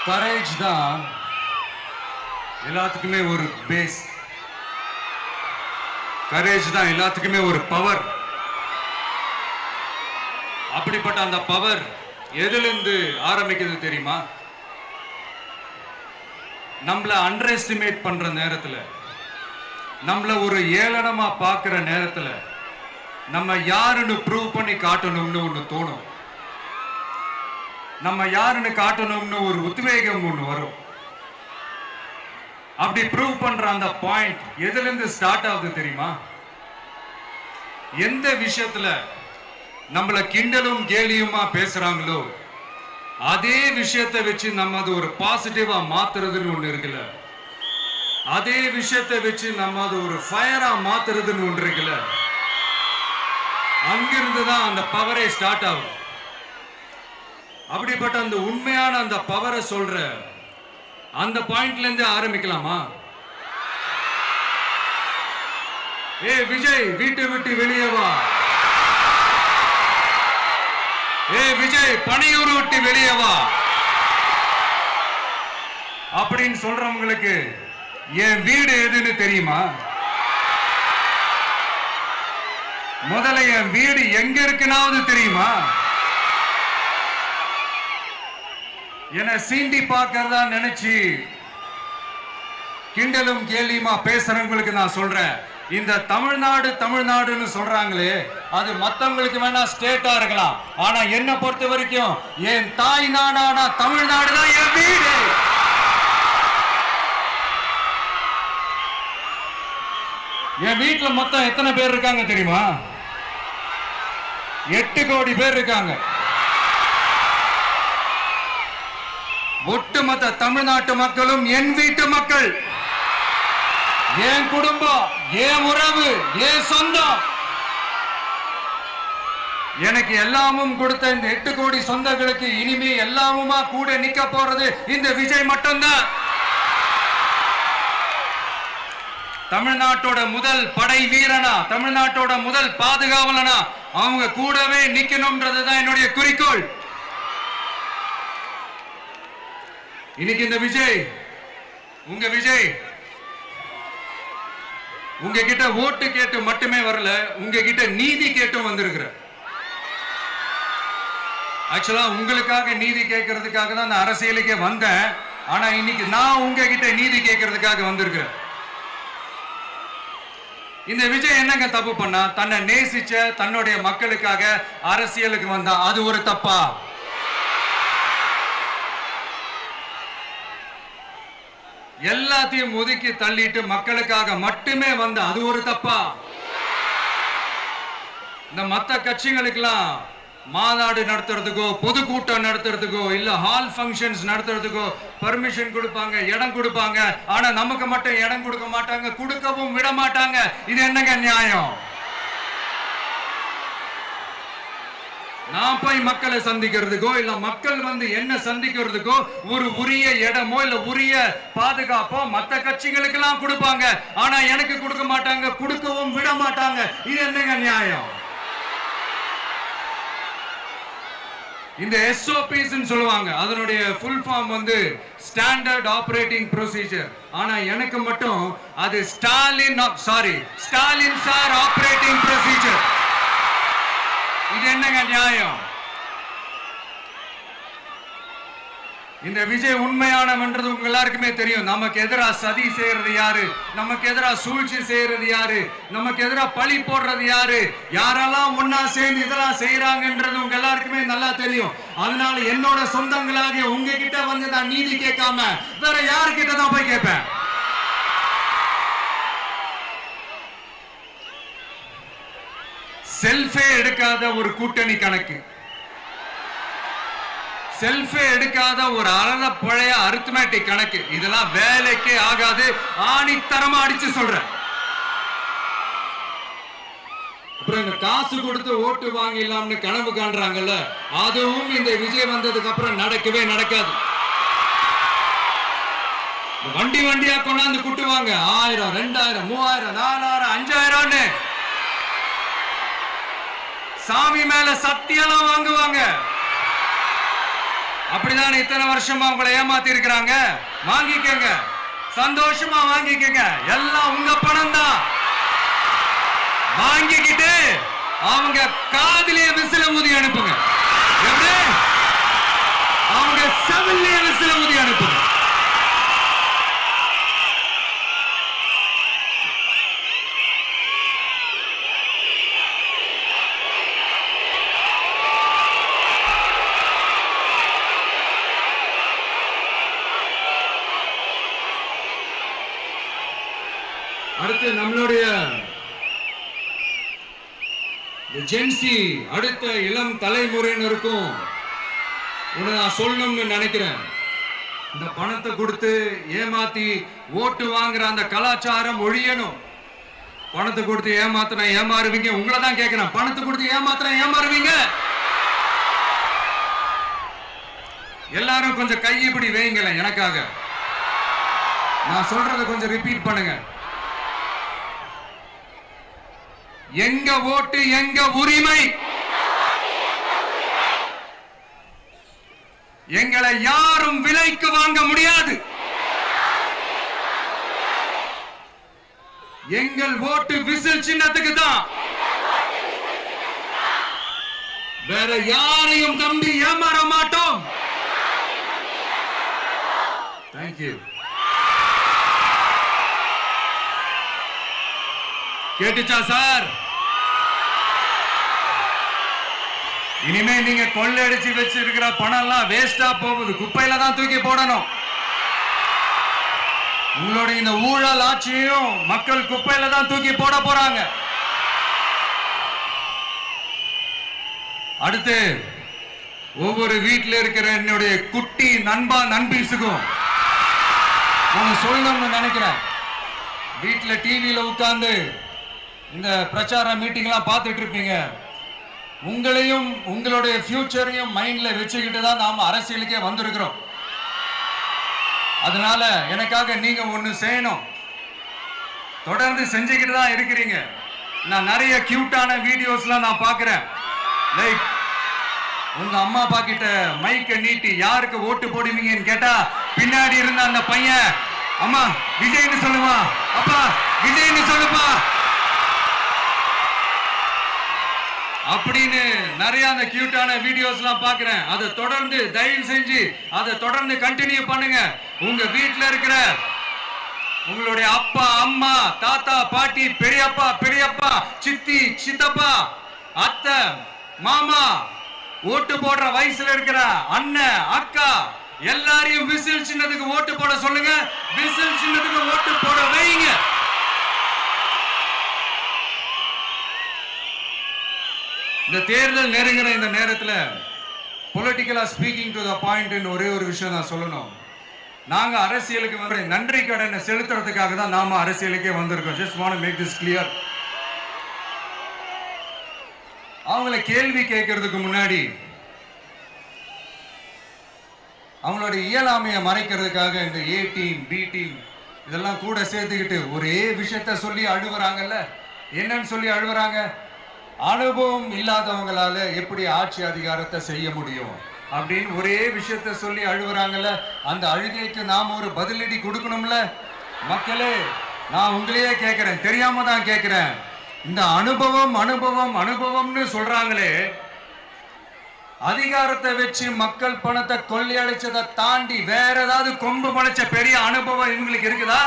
Courage தான் எல்லாத்துக்குமே ஒரு பேஸ். கரேஜ் தான் எல்லாத்துக்குமே ஒரு பவர். அப்படிப்பட்ட அந்த பவர் எதிலிருந்து ஆரம்பிக்கிறது தெரியுமா? நம்மள அண்டர் எஸ்டிமேட் பண்ற நேரத்துல, நம்மள ஒரு ஏளனமா பார்க்கிற நேரத்துல, நம்ம யாருன்னு ப்ரூவ் பண்ணி காட்டணும்னு ஒண்ணு தோணும். நம்ம யாருன்னு காட்டணும்னு ஒரு உத்வேகம் ஒண்ணு வரும். அப்படி ப்ரூவ் பண்ற அந்த பாயிண்ட் எதுல இருந்து ஸ்டார்ட் ஆகுது தெரியுமா? எந்த விஷயத்துல நம்மள கிண்டலும் கேலியுமா பேசுறாங்களோ அதே விஷயத்தை வச்சு நம்ம அது ஒரு பாசிட்டிவா மாத்துறதுன்னு ஒண்ணு இருக்குல்ல, அதே விஷயத்தை வச்சு நம்ம அது ஒரு ஃபயரா மாத்துறதுன்னு ஒன்று இருக்குல்ல, அங்கிருந்து தான் அந்த பவரே ஸ்டார்ட் ஆகும். அப்படிப்பட்ட அந்த உண்மையான அந்த பவரை சொல்ற அந்த பாயிண்ட்ல இருந்து ஆரம்பிக்கலாமா? ஏ விஜய், வீட்டை விட்டு வெளியே வா. ஏ விஜய், பணியூர் விட்டு வெளியே வா அப்படின்னு சொல்றவங்களுக்கு என் வீடு எதுன்னு தெரியுமா? முதல்ல என் வீடு எங்க இருக்குனாவது தெரியுமா? என சீண்டி பார்க்கறதா நினைச்சு கிண்டலும் கேலியுமா பேசுறவங்களுக்கு நான் சொல்றேன், இந்த தமிழ்நாடு தமிழ்நாடுன்னு சொல்றாங்களே, அது மத்தவங்களுக்கு வேணா ஸ்டேட்டா இருக்கலாம், ஆனா என்ன பொறுத்த வரைக்கும் என் தாய் நாடான தமிழ்நாடு தான் என் வீடு. என் வீட்டுல மொத்தம் எத்தனை பேர் இருக்காங்க தெரியுமா? 8 கோடி பேர் இருக்காங்க. ஒட்டுமொத்த தமிழ்நாட்டு மக்களும் என் வீட்டு மக்கள், என் குடும்பம், என் உறவு, என் சொந்தம். எனக்கு எல்லாமும் கொடுத்த இந்த 8 கோடி சொந்தங்களுக்கு இனிமே எல்லாமுமா கூட நிக்க போறது இந்த விஜய் மட்டும்தான். தமிழ்நாட்டோட முதல் படை வீரனா, தமிழ்நாட்டோட முதல் பாதுகாவலனா அவங்க கூடவே நிக்கணும்ன்றதுதான் என்னுடைய குறிக்கோள். இன்னைக்கு இந்த விஜய், உங்க விஜய் உங்ககிட்ட ஓட்டு கேட்டு மட்டுமே வரல, உங்ககிட்ட நீதி கேட்டும் வந்திருக்கிற. ஆக்சுவலா உங்களுக்காக நீதி கேட்கறதுக்காக தான் நான் அரசியலுக்கே வந்தேன். ஆனா இன்னைக்கு நான் உங்ககிட்ட நீதி கேட்கறதுக்காக வந்திருக்கிறேன். இந்த விஜய் என்னங்க தப்பு பண்ணா? தன்னை நேசிச்ச தன்னுடைய மக்களுக்காக அரசியலுக்கு வந்தா, அது ஒரு தப்பா? எல்லாத்தையும் ஒதுக்கி தள்ளிட்டு மக்களுக்காக மட்டுமே வந்த, அது ஒரு தப்பா? இந்த மத்த கட்சிகளுக்கெல்லாம் மாநாடு நடத்துறதுக்கோ பொதுக்கூட்டம் நடத்துறதுக்கோ இல்ல ஹால் ஃபங்க்ஷன்ஸ் நடத்துறதுக்கோ பர்மிஷன் கொடுப்பாங்க, இடம் கொடுப்பாங்க. ஆனா நமக்கு மட்டும் இடம் கொடுக்க மாட்டாங்க, கொடுக்கவும் விட மாட்டாங்க. இது என்னங்க நியாயம்? நான் போய் மக்களை சந்திக்கிறதுக்கோ இல்ல மக்கள் வந்து என்ன சந்திக்கிறதுக்கோ ஒரு உரிய இடமோ இல்ல உரிய பாதுகாப்போ மத்த கட்சிகளுக்கு எல்லாம் கொடுப்பாங்க. ஆனா எனக்கு கொடுக்க மாட்டாங்க, கொடுக்கவும் விட மாட்டாங்க. இது என்னங்க நியாயம்? இந்த SOPs சொல்லுவாங்க, அதனுடைய ஃபுல் ஃபார்ம் வந்து ஸ்டாண்டர்ட் ஆபரேட்டிங் ப்ரொசீஜர். ஆனா எனக்கு மட்டும் அது ஸ்டாலின் சார் ஆபரேட்டிங் ப்ரொசீஜர். இது என்னங்க நியாயம்? இந்த விஜய் உண்மையானவன்றது உங்க எல்லாருக்குமே தெரியும். நமக்கு எதிராக சதி செய்யறது யாரு, நமக்கு எதிராக சூழ்ச்சி செய்யறது யாரு, நமக்கு எதிராக பழி போடுறது யாரு, யாரெல்லாம் ஒன்னா சேர்ந்து இதெல்லாம் செய்யறாங்கன்றது உங்க எல்லாருக்குமே நல்லா தெரியும். அதனால என்னோட சொந்தங்களாகிய உங்ககிட்ட வந்து நான் நீதி கேட்காம வேற யாருக்கிட்ட தான் போய் கேட்பேன்? செல்ஃபே எடுக்காத ஒரு கூட்டணி கணக்கு, செல்ஃபே எடுக்காத ஒரு அறத பழைய அரித்மெட்டிக் கணக்கு, இதெல்லாம் வேலைக்கே ஆகாது. ஆணித்தரமா அடிச்சு சொல்றேன். அப்புறம் காசு கொடுத்து ஓட்டு வாங்கிடலாம்னு கனவு காண்றாங்கல்ல, அதுவும் இந்த விஜய் வந்ததுக்கு அப்புறம் நடக்கவே நடக்காது. வண்டி வண்டியா கொண்டாந்து குட்டுவாங்க. 1000, 2000, 3000, 4000, 5000 சாமி மேல சத்தியெல்லாம் வாங்குவாங்க. அப்படிதான் இத்தனை வருஷமா உங்களை ஏமாத்தி இருக்கிறாங்க. வாங்கிக்கங்க, சந்தோஷமா வாங்கிக்கங்க. எல்லாம் உங்க பணம் தான். வாங்கிக்கிட்டு அவங்க காதிலே விசில ஊதி அனுப்புங்க. எப்படி? அவங்க செவிலே விசில ஊதி அனுப்புங்க. அடுத்து நம்மளுடைய ஜென்சி, அடுத்த இளம் தலைமுறையினருக்கும் நான் சொல்லணும்னு நினைக்கிறேன். இந்த பணத்தை கொடுத்து ஏமாத்தி ஓட்டு வாங்குற அந்த கலாச்சாரம் ஒழியணும். பணத்தை கொடுத்து ஏமாத்தினா ஏமாறுவீங்க. உங்களை தான் கேட்கிறேன், பணத்தை கொடுத்து ஏமாத்தினா ஏமாறுவீங்க. எல்லாரும் கொஞ்சம் கை இப்படி வைங்களேன் எனக்காக. நான் சொல்றதை கொஞ்சம் ரிப்பீட் பண்ணுங்க. எங்க ஓட்டு எங்க உரிமை. எங்களை யாரும் விலைக்கு வாங்க முடியாது. எங்கள் ஓட்டு விசில் சின்னத்துக்கு தான். வேற யாரையும் நம்பி ஏமாற மாட்டோம். தேங்க்யூ. கேட்டுச்சா சார்? இனிமே நீங்க கொள்ளையடிச்சு வச்சிருக்கிற பணம் எல்லாம் வேஸ்டா போகுது. குப்பையில தான் தூக்கி போடணும். உங்களுடைய இந்த ஊழல் ஆட்சியும் மக்கள் குப்பையில தான் தூக்கி போட போறாங்க. அடுத்து ஒவ்வொரு வீட்டில் இருக்கிற என்னுடைய குட்டி நண்பா நண்பீஸுக்கும் நான் சொல்லணும்னு நினைக்கிறேன். வீட்டில் டிவியில உட்கார்ந்து இந்த பிரச்சார மீட்டிங்லாம் பார்த்துட்டு இருப்பீங்க. உங்களையும் உங்களுடைய ஃபியூச்சரையும் மைண்ட்ல வச்சுக்கிட்டு தான் நாம அரசியலுக்கே வந்திருக்கிறோம். அதனால எனக்காக நீங்க ஒண்ணு செய்யணும். தொடர்ந்து செஞ்சுக்கிட்டு தான் இருக்கிறீங்க. நான் நிறைய கியூட்டான வீடியோஸ்லாம் நான் பார்க்கிறேன். லைக் உங்க அம்மா அப்பா கிட்ட மைக்க நீட்டி யாருக்கு ஓட்டு போடுவீங்கன்னு கேட்டா பின்னாடி இருந்த அந்த பையன், அம்மா விஜய்னு சொல்லுவா, அப்பா விஜய்னு சொல்லுப்பா அப்படின்னு நிறைய அந்த கியூட்டான வீடியோஸ்லாம் பார்க்கிறேன். அதை தொடர்ந்து தயவு செஞ்சு அதை தொடர்ந்து கண்டினியூ பண்ணுங்க. உங்க வீட்டில் இருக்கிற உங்களுடைய அப்பா அம்மா தாத்தா பாட்டி பெரியப்பா பெரியப்பா சித்தி சித்தப்பா அத்தை மாமா ஓட்டு போடுற வயசுல இருக்கிற அண்ணன் அக்கா எல்லாரையும் விசில் சின்னத்துக்கு ஓட்டு போட சொல்லுங்க. விசில் சின்னத்துக்கு ஓட்டு போட வைங்க. இந்த தேர்தல் நெருங்கிற இந்த நேரத்தில் பொலிட்டிக்கலா ஸ்பீக்கிங் டு த பாயிண்ட் ஒரே ஒரு விஷயம் நான் சொல்லணும். நாங்க அரசியலுக்கு வந்து நன்றி கடனை செலுத்துறதுக்காக தான் நாம அரசியலுக்கே வந்திருக்கோம். Just want to make this clear. அவங்கள கேள்வி கேட்கறதுக்கு முன்னாடி அவங்களுடைய இயலாமையை மறைக்கிறதுக்காக இந்த ஏ டீம் பி டீம் இதெல்லாம் கூட சேர்த்துக்கிட்டு ஒரே விஷயத்த சொல்லி அழுகுறாங்கல்ல. என்னன்னு சொல்லி அழுகுறாங்க? அனுபவம் இல்லாதவங்களால எப்படி ஆட்சி அதிகாரத்தை செய்ய முடியும் அப்படின்னு ஒரே விஷயத்த சொல்லி அழுகுறாங்கல்ல. அந்த அழுகைக்கு நாம ஒரு பதிலடி கொடுக்கணும்ல. மக்களே, நான் உங்களையே கேட்கிறேன், தெரியாம தான் கேட்கிறேன். இந்த அனுபவம் அனுபவம் அனுபவம்னு சொல்றாங்களே, அதிகாரத்தை வச்சு மக்கள் பணத்தை கொள்ளையடிச்சதை தாண்டி வேற ஏதாவது கொம்பு முளைச்ச பெரிய அனுபவம் இவங்களுக்கு இருக்குதா?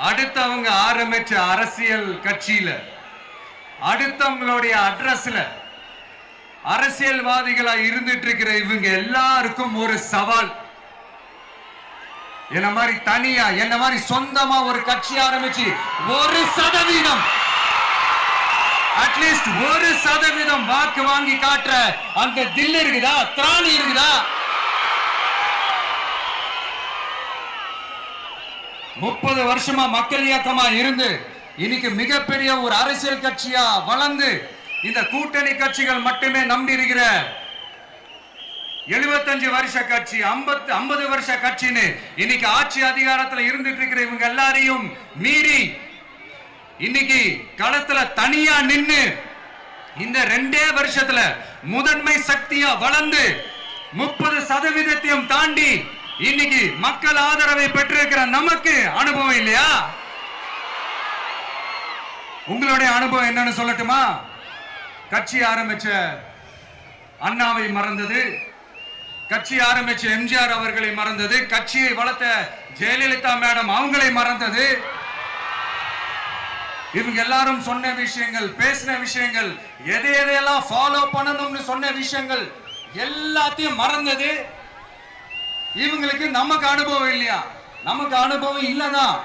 அடுத்தவங்க ஆரம்பிச்ச அரசியல் கட்சியில அடுத்தவங்களுடைய அட்ரஸ்ல அரசியல்வாதிகளா இருந்துட்டு இருக்கிற இவங்க எல்லாருக்கும் ஒரு சவால். என்ன மாதிரி தனியா, என்ன மாதிரி சொந்தமா ஒரு கட்சி ஆரம்பிச்சு 1% அட்லீஸ்ட் 1% வாக்கு வாங்கி காட்டுற அந்த தில் இருக்குதா, திராணி இருக்குதா? 30 வருஷமா மக்கள் இயக்கமா இருந்து இன்னைக்கு மிகப்பெரிய ஒரு அரசியல் கட்சியா வளர்ந்து இந்த கூட்டணி கட்சிகள் மட்டுமே நம்பி இருக்கிற 75 வருஷ கட்சி, 50 வருஷ கட்சின்னு இன்னைக்கு ஆட்சி அதிகாரத்துல இருந்துட்டு இருக்கிற இவங்க எல்லாரையும் மீறி இன்னைக்கு களத்துல தனியா நின்னு இந்த 2 வருஷத்துல முதன்மை சக்தியா வளர்ந்து 30% தாண்டி இன்னைக்கு மக்கள் ஆதரவை பெற்றிருக்கிற நமக்கு அனுபவம் இல்லையா? உங்களுடைய அனுபவம் என்னன்னு சொல்லட்டுமா? கட்சி ஆரம்பிச்ச அண்ணாவை மறந்தது, கட்சி ஆரம்பிச்ச எம்ஜிஆர் அவர்களை மறந்தது, கட்சியை வளர்த்த ஜெயலலிதா மேடம் அவங்களை மறந்தது. இவங்க எல்லாரும் சொன்ன விஷயங்கள், பேசின விஷயங்கள், எதையெல்லாம் ஃபாலோ பண்ணணும்னு சொன்ன விஷயங்கள் எல்லாத்தையும் மறந்தது. இவங்களுக்கு நமக்கு அனுபவம் இல்லையா? நமக்கு அனுபவம் இல்லதான்.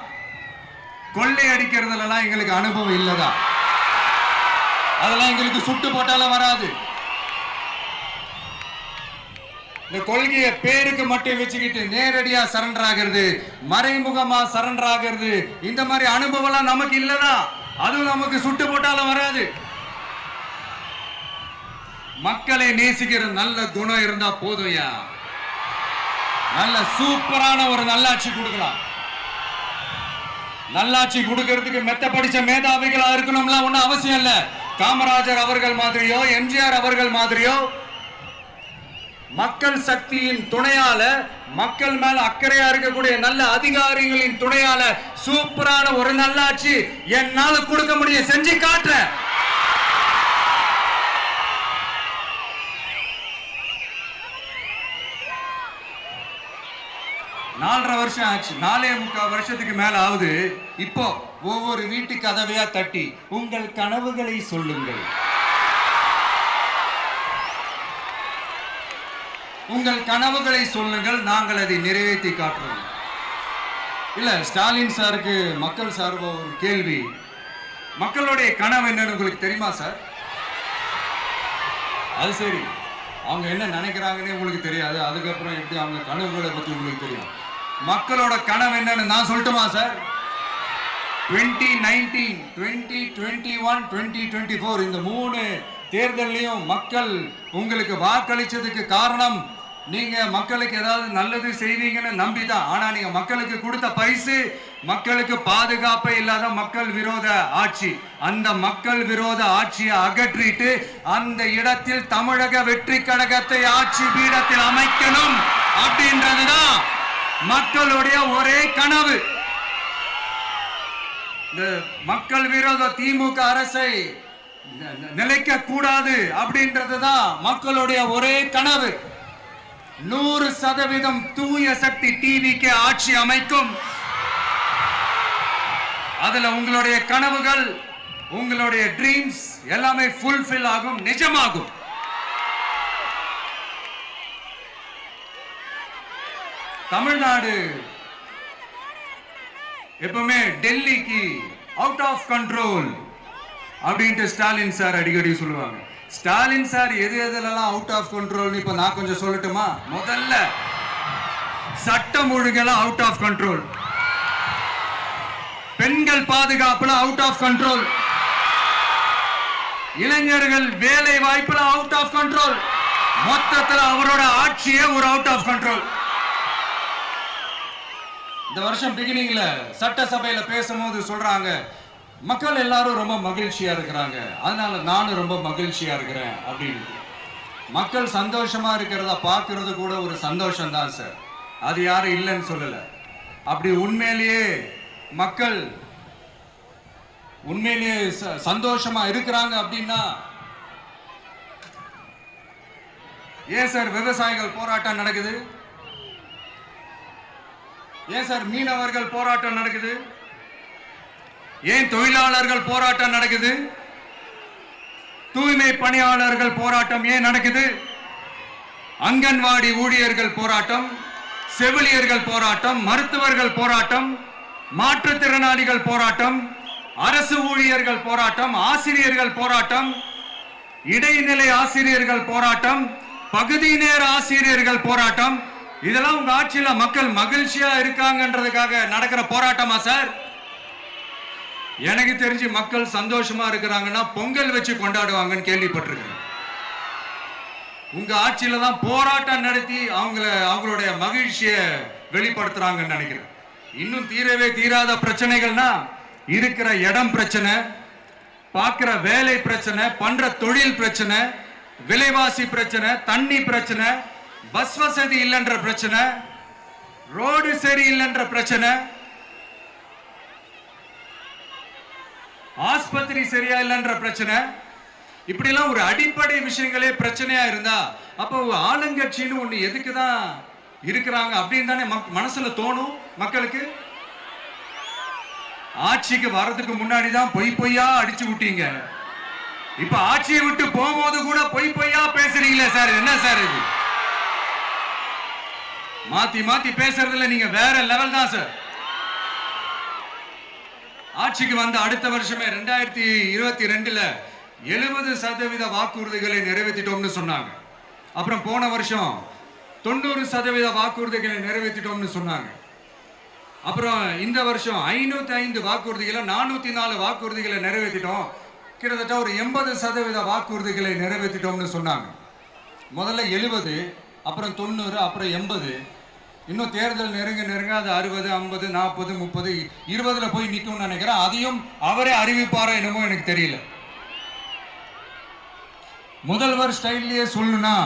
கொள்ளை அடிக்கிறதுலாம் எங்களுக்கு அனுபவம் இல்லதான். அதெல்லாம் எங்களுக்கு சுட்டு போட்டாலும் வராது. இந்த கொள்கையை பேருக்கு மட்டும் வச்சுக்கிட்டு நேரடியா சரண்டர் ஆகிறது, மறைமுகமா சரண்டர் ஆகிறது, இந்த மாதிரி அனுபவம் நமக்கு இல்லதான். அதுவும் நமக்கு சுட்டு போட்டாலும் வராது. மக்களை நேசிக்கிற நல்ல குணம் இருந்தா போதும்யா. நல்ல சூப்பரான ஒரு நல்லாட்சி கொடுக்கலாம். நல்லாட்சி கொடுக்கிறதுக்கு மெத்த படிச்ச மேதாவிகளா இருக்கணும்லாம் ஒன்னும் அவசியம் இல்ல. காமராஜர் அவர்கள் மாதிரியோ, எம்ஜிஆர் அவர்கள் மாதிரியோ மக்கள் சக்தியின் துணையால, மக்கள் மேல அக்கறையா இருக்கக்கூடிய நல்ல அதிகாரிகளின் துணையால சூப்பரான ஒரு நல்லாட்சி என்னால கொடுக்க முடியும், செஞ்சு காட்டுறேன். நாலரை வருஷம் ஆச்சு, 4.25 வருஷத்துக்கு மேல ஆகுது. இப்போ ஒவ்வொரு வீட்டு கதவையா தட்டி உங்கள் கனவுகளை சொல்லுங்கள், உங்கள் கனவுகளை சொல்லுங்கள், நாங்கள் அதை நிறைவேற்றி காட்டுறோம். இல்ல, ஸ்டாலின் சாருக்கு மக்கள் சார்பா ஒரு கேள்வி. மக்களுடைய கனவு என்னன்னு உங்களுக்கு தெரியுமா சார்? அது சரி, அவங்க என்ன நினைக்கிறாங்கன்னு உங்களுக்கு தெரியாது, அதுக்கப்புறம் எப்படி அவங்க கனவுகளை பத்தி உங்களுக்கு தெரியும். மக்களோட கனவு என்னன்னு நான் சொல்லட்டுமா சார்? 2019, 2021, 2024 இந்த 3 தேர்தலையும் மக்கள் உங்களுக்கு வாக்களிச்சதுக்கு காரணம் நீங்க மக்களுக்கு ஏதாவது நல்லது செய்வீங்கன்னு நம்பிதான். ஆனா நீங்க மக்களுக்கு கொடுத்த பரிசு மக்களுக்கு பாதுகாப்பே இல்லாத மக்கள் விரோத ஆட்சி. அந்த மக்கள் விரோத ஆட்சியை அகற்றிட்டு அந்த இடத்தில் தமிழக வெற்றி கழகத்தை ஆட்சி பீடத்தில் அமைக்கணும் அப்படின்றதுதான் மக்களுடைய ஒரே கனவு. இந்த மக்கள் விரோத திமுக அரசை நிலைக்க கூடாது அப்படின்றதுதான் மக்களுடைய ஒரே கனவு. 100% தூய சக்தி டிவிக்கு ஆட்சி அமைக்கும். அதுல உங்களுடைய கனவுகள், உங்களுடைய ட்ரீம்ஸ் எல்லாமே ஃபுல்ஃபில் ஆகும், நிஜமாகும். தமிழ்நாடு எப்பவுமே டெல்லிக்கு அவுட் ஆஃப் கண்ட்ரோல் அப்படின்ட்டு ஸ்டாலின் சார் அடிக்கடி சொல்லுவாங்க. ஸ்டாலின் சார் எது எதுலாம் அவுட் ஆஃப் கண்ட்ரோல் இப்ப நான் கொஞ்சம் சொல்லட்டுமா? முதல்ல சட்டம் ஒழுங்கெல்லாம் அவுட் ஆஃப் கண்ட்ரோல், பெண்கள் பாதுகாப்புல அவுட் ஆஃப் கண்ட்ரோல், இளைஞர்கள் வேலை வாய்ப்புல அவுட் ஆஃப் கண்ட்ரோல், மொத்தத்தில் அவரோட ஆட்சியே ஒரு அவுட் ஆஃப் கண்ட்ரோல். இந்த வருஷம் பிகினிங்ல சட்டசபையில பேசும்போது சொல்றாங்க, மக்கள் எல்லாரும் ரொம்ப மகிழ்ச்சியா இருக்கிறாங்க, அதனால நானும் ரொம்ப மகிழ்ச்சியா இருக்கிறேன் அப்படின்னு. மக்கள் சந்தோஷமா இருக்கிறத பார்க்கறது கூட ஒரு சந்தோஷம் தான் சார், அது யாரும் இல்லைன்னு சொல்லல. அப்படி உண்மையிலேயே மக்கள் உண்மையிலேயே சந்தோஷமா இருக்கிறாங்க அப்படின்னா ஏன் சார் விவசாயிகள் போராட்டம் நடக்குது? ஏன் சார் மீனவர்கள் போராட்டம் நடக்குது? ஏன் தொழிலாளர்கள் போராட்டம் நடக்குது? தூய்மை பணியாளர்கள் போராட்டம் ஏன் நடக்குது? அங்கன்வாடி ஊழியர்கள் போராட்டம், செவிலியர்கள் போராட்டம், மருத்துவர்கள் போராட்டம், மாற்றுத்திறனாளிகள் போராட்டம், அரசு ஊழியர்கள் போராட்டம், ஆசிரியர்கள் போராட்டம், இடைநிலை ஆசிரியர்கள் போராட்டம், பகுதி நேர ஆசிரியர்கள் போராட்டம். இதெல்லாம் உங்க ஆட்சியில மக்கள் மகிழ்ச்சியா இருக்காங்கன்றதுக்காக நடக்கிற போராட்டமா சார்? எனக்கு தெரிஞ்சு மக்கள் சந்தோஷமா இருக்கிறாங்கன்னா பொங்கல் வச்சு கொண்டாடுவாங்கன்னு கேள்விப்பட்டிருக்கிறேன். உங்க ஆட்சியில தான் போராட்டம் நடத்தி அவங்களுடைய மகிழ்ச்சியை வெளிப்படுத்துறாங்கன்னு நினைக்கிறேன். இன்னும் தீரவே தீராத பிரச்சனைகள்னா இருக்கிற இடம் பிரச்சனை, பார்க்கிற வேலை பிரச்சனை, பண்ற தொழில் பிரச்சனை, விலைவாசி பிரச்சனை, தண்ணி பிரச்சனை, பஸ் வசதி இல்லைன்ற பிரச்சனை, ரோடு சரி இல்லைன்ற பிரச்சனை, ஆஸ்பத்திரி சரியா இல்லைன்ற பிரச்சனை. இப்படி எல்லாம் ஒரு அடிப்படை விஷயங்களே பிரச்சனையா இருந்தா அப்போ ஆளுங்கட்சின்னு ஒண்ணு எதுக்குதான் இருக்கிறாங்க அப்படின்னு தானே மனசுல தோணும் மக்களுக்கு. ஆட்சிக்கு வர்றதுக்கு முன்னாடி தான் பொய்யா அடிச்சு விட்டீங்க. இப்ப ஆட்சியை விட்டு போகும்போது கூட பொய்யா பேசுறீங்களே சார், என்ன சார் இது? மாத்தி பேசுறதுல நீங்க வேற லெவல் தான் சார். ஆட்சிக்கு வந்த அடுத்த வருஷமே 2022ல 70% வாக்குறுதிகளை நிறைவேற்றிட்டோம்னு சொன்னாங்க. அப்புறம் போன வருஷம் 90% வாக்குறுதிகளை நிறைவேற்றிட்டோம்னு சொன்னாங்க. அப்புறம் இந்த வருஷம் 505 வாக்குறுதிகளை 404 வாக்குறுதிகளை நிறைவேற்றிட்டோம். கிட்டத்தட்ட ஒரு 80% வாக்குறுதிகளை நிறைவேற்றிட்டோம்னு சொன்னாங்க. முதல்ல 70, அப்புறம் 90, அப்புறம் 80. இன்னும் தேர்தல் நெருங்க அது 60, 50, 40, 30, 20ல போய் நிற்கும்னு நினைக்கிறேன். அதையும் அவரே அறிவிப்பாரோ என்னமோ எனக்கு தெரியல. முதல்வர் ஸ்டைல்லையே சொல்லணும்னா,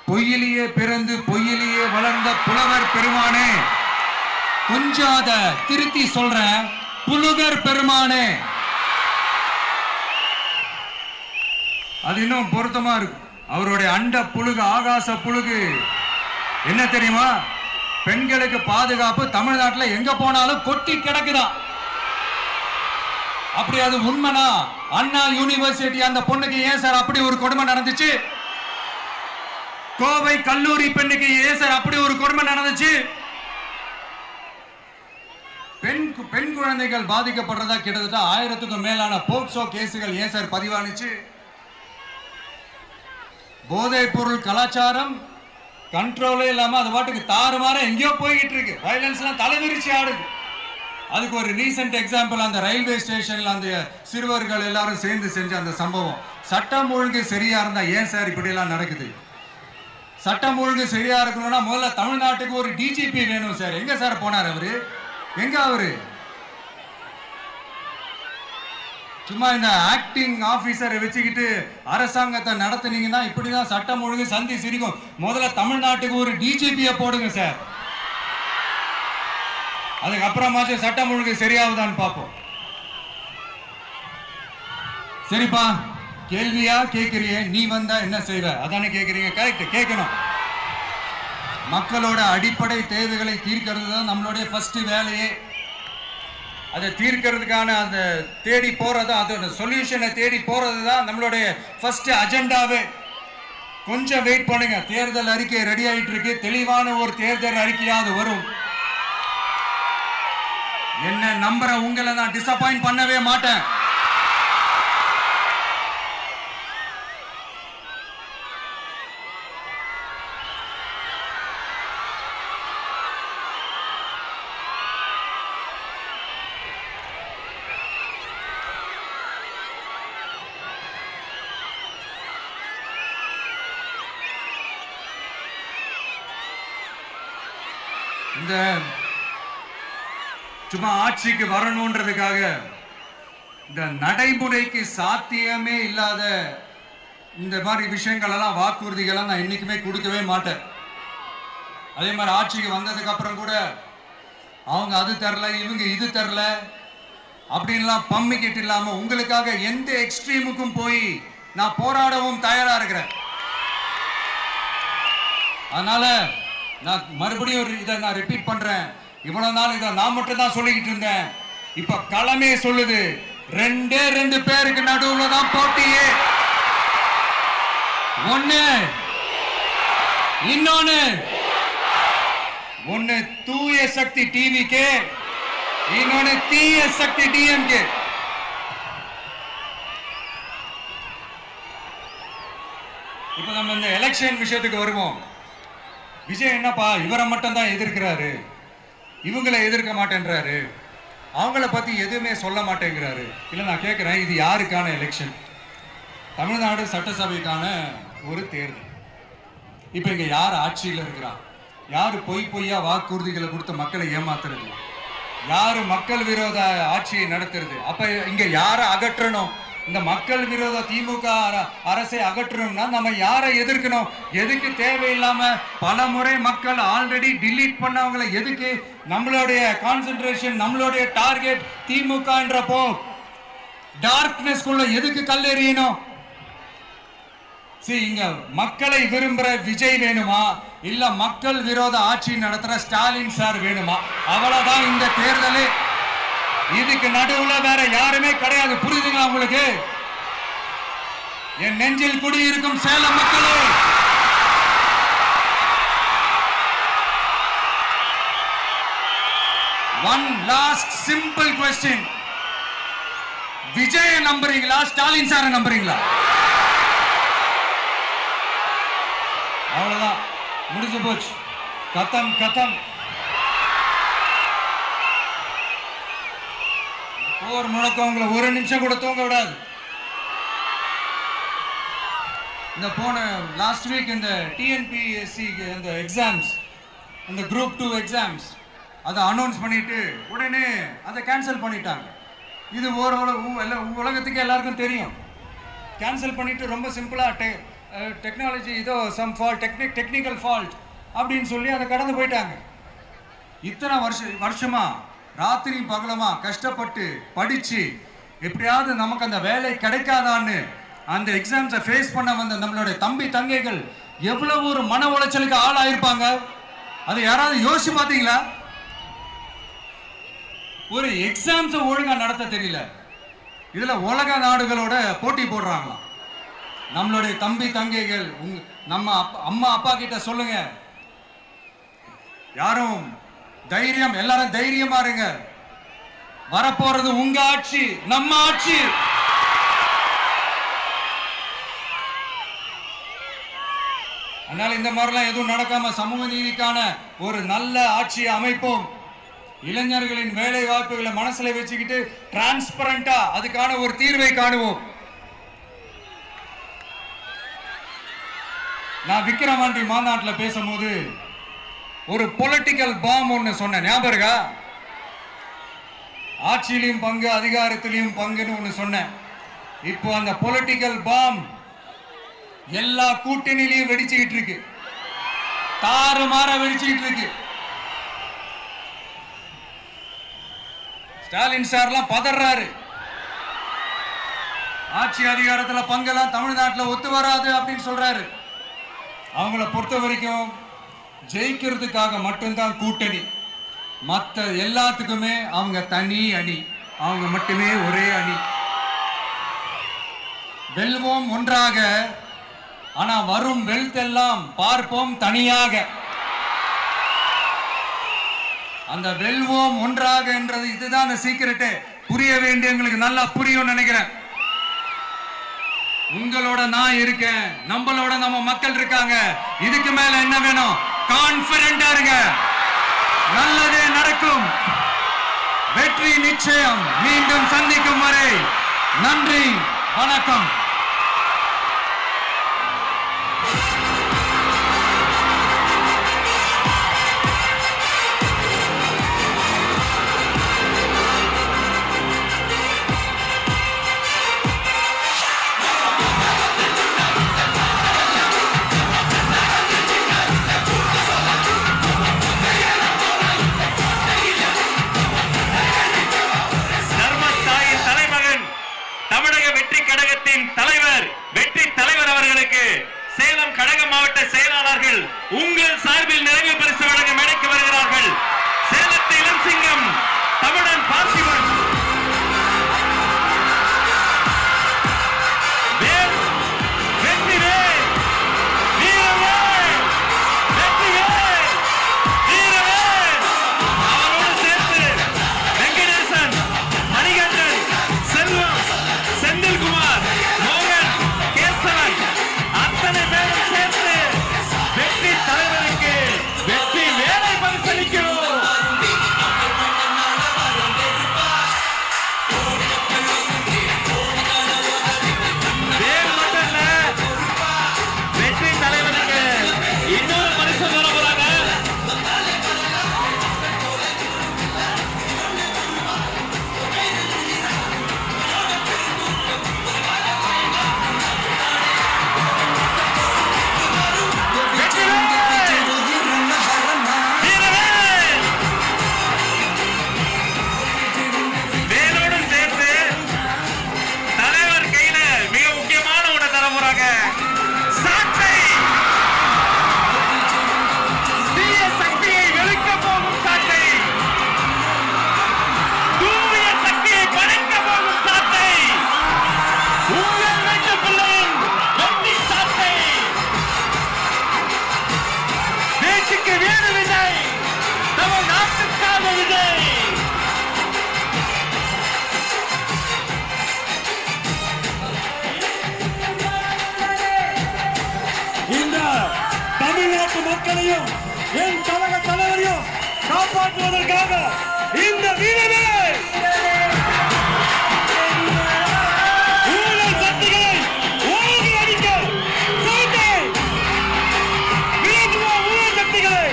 பொய்யிலேயே பிறந்து பொய்யிலேயே வளர்ந்த புலவர் பெருமானே, கொஞ்சம் அத திருத்தி சொல்றேன், புலுகர் பெருமானே. அது இன்னும் பொருத்தமா இருக்கு. அவருடைய அண்ட புழுகு, ஆகாச புழுகு என்ன தெரியுமா? பெண்களுக்கு பாதுகாப்பு தமிழ்நாட்டில் எங்க போனாலும் கொட்டி கிடக்குதான். அப்படி அது உண்மைனா அண்ணா யூனிவர்சிட்டி அந்த பொண்ணுக்கு ஏன் சார் அப்படி ஒரு கொடுமை நடந்துச்சு? கோவை கல்லூரி பெண்ணுக்கு ஏன் சார் அப்படி ஒரு கொடுமை நடந்துச்சு? பெண் குழந்தைகள் பாதிக்கப்படுறதா கிட்டத்தட்ட 1000க்கும் மேலான போக்சோ கேசுகள் ஏன் சார் பதிவானுச்சு? போதைப் பொருள் கலாச்சாரம் கண்ட்ரோலே இல்லாம அது பாட்டுக்கு தாறுமாற எங்கேயோ போய்கிட்டு இருக்கு. வயலன்ஸ் எல்லாம் தலைவிரிச்சு ஆடுது. அதுக்கு ஒரு ரீசெண்ட் எக்ஸாம்பிள் அந்த ரயில்வே ஸ்டேஷன்ல அந்த சிறுவர்கள் எல்லாரும் சேர்ந்து செஞ்ச அந்த சம்பவம். சட்டம் ஒழுங்கு சரியா இருந்தா ஏன் சார் இப்படி எல்லாம் நடக்குது? சட்டம் ஒழுங்கு சரியா இருக்கணும்னா முதல்ல தமிழ்நாட்டுக்கு ஒரு டிஜிபி வேணும் சார். எங்க சார் போனார் அவரு? எங்க அவரு? சும்மா இந்த ஆக்டிங் ஆபீசரை வச்சுக்கிட்டு அரசாங்கத்தை நடத்துனீங்கன்னா இப்படிதான் சட்டம் ஒழுங்கு சந்தி சிரிக்கும். முதல்ல தமிழ்நாட்டுக்கு ஒரு டிஜிபியை போடுங்க சார். அதுக்கப்புறமாச்சும் சட்டம் ஒழுங்கு சரியாகுதான்னு பார்ப்போம். சரிப்பா, கேள்வியா கேட்கறியே, நீ வந்தா என்ன செய்வ அதானே கேட்கறீங்க. கரெக்ட், கேட்கணும். மக்களோட அடிப்படை தேவைகளை தீர்க்கிறது தான் நம்மளுடைய ஃபர்ஸ்ட் வேலையே. அதை தீர்க்கிறதுக்கான அந்த தேடி போறது, அதோட சொல்யூஷனை தேடி போறது தான் நம்மளுடைய ஃபர்ஸ்ட் அஜெண்டாவே. கொஞ்சம் வெயிட் பண்ணுங்க, தேர்தல் அறிக்கை ரெடி ஆயிட்டு இருக்கு. தெளிவான ஒரு தேர்தல் அறிக்கையாவது வரும். என்ன நம்புற உங்களை நான் டிசப்பாயிண்ட் பண்ணவே மாட்டேன். இந்த சும்மா ஆட்சிக்கு வரணும்ன்றதுக்காக இந்த நடைமுறைக்கு சாத்தியமே இல்லாத இந்த மாதிரி விஷயங்கள் எல்லாம், வாக்குறுதிகளை நான் என்னைக்குமே கொடுக்கவே மாட்டேன். அதே மாதிரி ஆட்சிக்கு வந்ததுக்கு அப்புறம் கூட அவங்க அது தரல, இவங்க இது தரல அப்படின்லாம் பம்மிக்கிட்டு இல்லாம உங்களுக்காக எந்த எக்ஸ்ட்ரீமுக்கும் போய் நான் போராடவும் தயாரா இருக்கிறேன். அதனால நான் மறுபடியும் இதை நான் ரிப்பீட் பண்றேன். இவ்வளவு நாள் இதை நான் மட்டும் தான் சொல்லிக்கிட்டு இருந்தேன். இப்ப களமே சொல்லுது, 2 பேருக்கு நடுவுல தான் போட்டியே. ஒண்ணு இன்னொன்னு ஒண்ணு தூய சக்தி டிவிக்கு, இன்னொன்னு தீய சக்தி டிஎம்கே. இப்ப நம்ம இந்த எலெக்ஷன் விஷயத்துக்கு வருவோம். விஜய் என்னப்பா இவரை மட்டும் தான் எதிர்க்கிறாரு, இவங்களை எதிர்க்க மாட்டேன்றாரு, அவங்கள பத்தி எதுவுமே சொல்ல மாட்டேங்கிறாரு. இல்ல நான் கேட்கிறேன், இது யாருக்கான எலெக்ஷன்? தமிழ்நாடு சட்டசபைக்கான ஒரு தேர்தல். இப்ப இங்க யார் ஆட்சியில் இருக்கிறா? யாரு பொய்யா வாக்குறுதிகளை கொடுத்து மக்களை ஏமாத்துறது? யாரு மக்கள் விரோத ஆட்சியை நடத்துறது? அப்ப இங்க யாரை அகற்றணும்? இந்த மக்கள் விரோத திமுக அரசை அகற்றணும்னா நம்ம யாரை எதிர்க்கணும்? எதுக்கு தேவையில்லாம பல முறை மக்கள் ஆல்ரெடி டிலீட் பண்ணவங்களை எதுக்கு நம்மளுடைய கான்சென்ட்ரேஷன், நம்மளுடைய டார்கெட் திமுகன்றப்போ டார்க்னஸ் குள்ள எதுக்கு கல்லெறியணும்? இங்க மக்களை விரும்புற விஜய் வேணுமா, இல்ல மக்கள் விரோத ஆட்சி நடத்துற ஸ்டாலின் சார் வேணுமா? அவ்வளவுதான் இந்த தேர்தல். இதுக்கு நடுவுல வேற யாருமே கிடையாது. புரியுதுங்களா உங்களுக்கு? என் நெஞ்சில் குடியிருக்கும் சேலம் மக்களே, one last simple question. Vijay நம்புறீங்களா, ஸ்டாலின் சாரை நம்புறீங்களா? அவ்வளவுதான், முடிஞ்சு போச்சு. கதம் கதம். போர் முழக்கம் உங்களை ஒரு நிமிஷம் கூட தூங்க விடாது. இந்த போன லாஸ்ட் வீக் இந்த டிஎன்பிஎஸ்சி இந்த எக்ஸாம்ஸ், இந்த குரூப் 2 எக்ஸாம்ஸ் அதை அனௌன்ஸ் பண்ணிட்டு உடனே அதை கேன்சல் பண்ணிட்டாங்க. இது உலகத்துக்கு எல்லாருக்கும் தெரியும். கேன்சல் பண்ணிட்டு ரொம்ப சிம்பிளா டெக்னாலஜி ஏதோ சம் ஃபால்ட், டெக்னிக்கல் ஃபால்ட் அப்படின்னு சொல்லி அதை கடந்து போயிட்டாங்க. இத்தனை வருஷமா ராத்திரி பகலமா கஷ்டப்பட்டு படிச்சு எப்படியாவது நமக்கு அந்த வேலை கிடைக்காதான்னு அந்த எக்ஸாம்ஸை ஃபேஸ் பண்ண வந்த நம்மளுடைய தம்பி தங்கைகள் எவ்வளவு ஒரு மன உளைச்சலுக்கு ஆளாயிருப்பாங்க. அதை யாராவது யோசிச்சு பார்த்தீங்களா? ஒரு எக்ஸாம்ஸை ஒழுங்கா நடத்த தெரியல, இதுல உலக நாடுகளோட போட்டி போடுறாங்களாம். நம்மளுடைய தம்பி தங்கைகள் நம்ம அம்மா அப்பா கிட்ட சொல்லுங்க, யாரும் தைரியம், எல்லாரும் தைரியமா இருங்க. வரப்போறது உங்க ஆட்சி, நம்ம ஆட்சி. அதனால இந்த மாதிரிலாம் எதுவும் நடக்காம சமூக நீதிக்கான ஒரு நல்ல ஆட்சியை அமைப்போம். இளைஞர்களின் வேலை வாய்ப்புகளை மனசுல வச்சுக்கிட்டு டிரான்ஸ்பரண்டா அதுக்கான ஒரு தீர்வை காணுவோம். நான் விக்கிரவாண்டி மாநாட்டில் பேசும்போது ஒரு பொலிட்டிக்கல் பாம் ஒன்று சொன்னேன், ஞாபகம் இருக்கா? ஆட்சியிலையும் பங்கு, அதிகாரத்திலையும் பங்குன்னு ஒன்று சொன்னேன். இப்போ அந்த பொலிட்டிக்கல் பாம் எல்லா கூட்டணியிலையும் வெடிச்சுக்கிட்டு இருக்கு, தாறுமாற வெடிச்சுக்கிட்டு இருக்கு. ஸ்டாலின் சார்லாம் பதறாரு, ஆட்சி அதிகாரத்துல பங்கெல்லாம் தமிழ்நாட்டில் ஒத்து வராது அப்படின்னு சொல்றாரு. அவங்கள பொறுத்த வரைக்கும் ஜெயிக்கிறதுக்காக மட்டும்தான் கூட்டணி, மற்ற எல்லாத்துக்குமே அவங்க தனி அணி, அவங்க மட்டுமே ஒரே அணி. வெல்வோம் ஒன்றாக, ஆனா வரும் வெல்த் எல்லாம் பார்ப்போம் தனியாக. அந்த வெல்வோம் ஒன்றாக என்றது இதுதான் அந்த சீக்கிரட்டே. புரிய வேண்டியவங்களுக்கு நல்லா புரியும் நினைக்கிறேன். உங்களோட நான் இருக்கேன், நம்மளோட நம்ம மக்கள் இருக்காங்க. இதுக்கு மேல என்ன வேணும்? கான்பிடென்டா இருங்க, நல்லதே நடக்கும், வெற்றி நிச்சயம். மீண்டும் சந்திக்கும் வரை நன்றி, வணக்கம். சேலம் கழக மாவட்ட செயலாளர்கள் உங்கள் சார்பில் நிறைவு பரிசு வழங்க மேடைக்கு வருகிறார்கள். சேலத்து இளம் சிங்கம் தமிழன் பார்த்திபன், வெற்றிவேல் உங்கள் வீட்டு பிள்ளையின் வெற்றி சாட்டை வீட்டுக்கு வீடு விஜய், நம்ம நாட்டுக்காக விஜய். இந்த தமிழ்நாட்டு மக்களையும் என் கழக தலைவரையும் காப்பாற்றுவதற்காக இந்த வீரனே ஊழல் சக்திகளை ஓங்கி அடிக்க சோட்டை விரட்டுவோம். ஊழல் சக்திகளை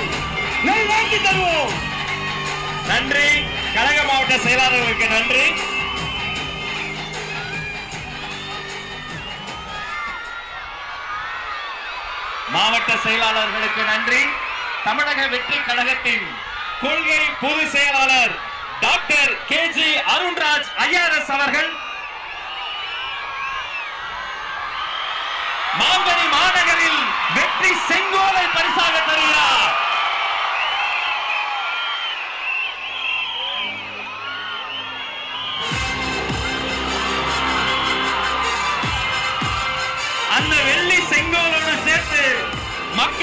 நல்வாழ்த்தி தருவோம். நன்றி. கழக மாவட்ட செயலாளர்களுக்கு நன்றி. மாவட்ட செயலாளர்களுக்கு நன்றி. தமிழக வெற்றி கழகத்தின் கொள்கை பொதுச் செயலாளர் டாக்டர் KG அருண்ராஜ் IRS அவர்கள் மாங்கனி மாநகரில் வெற்றி செங்கோலை பரிசாக தருகிறார். அந்த வெள்ளி செங்கோலோடு சேர்த்து மக்கள்